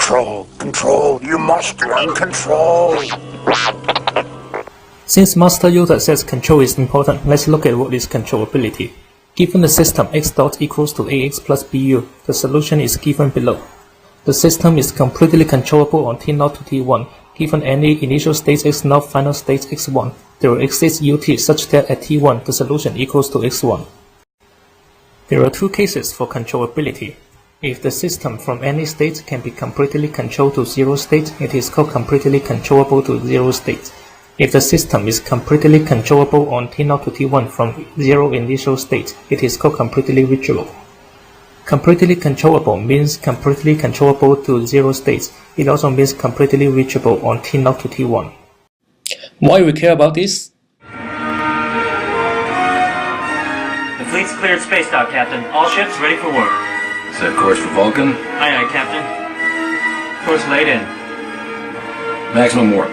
Control, control, you must learn control. Since master user says control is important, let's look at what is controllability. Given the system x dot equals to ax plus bu, the solution is given below. The system is completely controllable on t0 to t1. Given any initial state x0, final state x1, there exists ut such that at t1 the solution equals to x1. There are two cases for controllability. If the system from any state can be completely controlled to zero state, it is called completely controllable to zero state. If the system is completely controllable on t0 to t1 from zero initial state, it is called completely reachable. Completely controllable means completely controllable to zero states. It also means completely reachable on t0 to t1. Why we care about this? The fleet's cleared space dock, Captain. All ships ready for work. Set course for Vulcan. Aye, aye, Captain. Course laid in. Maximum warp.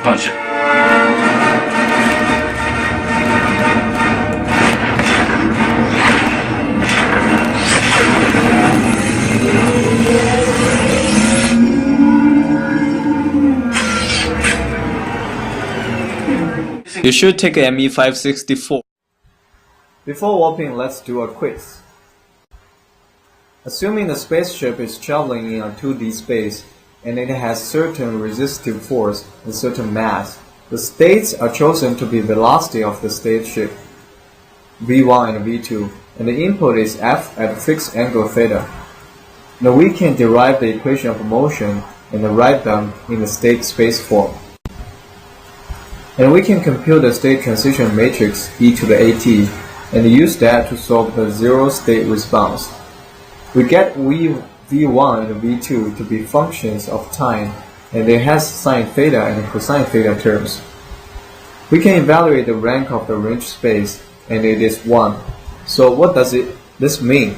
Punch it. You should take ME564. Before warping, let's do a quiz. Assuming the spaceship is traveling in a 2D space and it has certain resistive force and certain mass, the states are chosen to be velocity of the state ship, v1 and v2, and the input is f at fixed angle theta. Now we can derive the equation of motion and write them in the state space form. And we can compute the state transition matrix e to the at and use that to solve the zero state response. We get v1 and v2 to be functions of time, and they have sine theta and cosine theta terms. We can evaluate the rank of the range space, and it is 1. So what does this mean?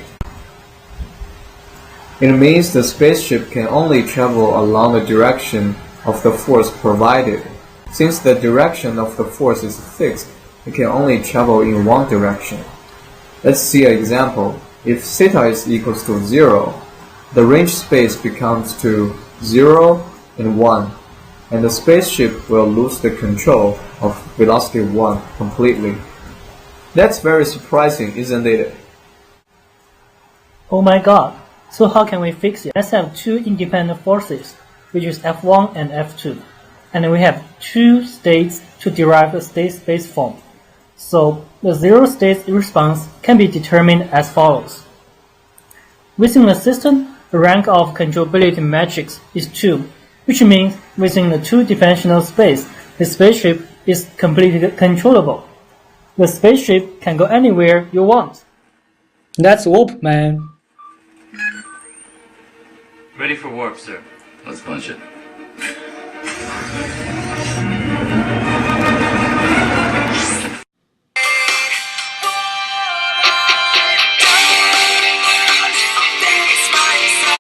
It means the spaceship can only travel along the direction of the force provided. Since the direction of the force is fixed, it can only travel in one direction. Let's see an example. If theta is equals to 0, the range space becomes to 0 and 1, and the spaceship will lose the control of velocity 1 completely. That's very surprising, isn't it? Oh my god, so how can we fix it? Let's have two independent forces, which is F1 and F2. And we have two states to derive the state space form. So the zero state response can be determined as follows. Within the system, the rank of controllability matrix is 2, which means within the two-dimensional space, the spaceship is completely controllable. The spaceship can go anywhere you want. That's warp, man. Ready for warp, sir. Let's punch it.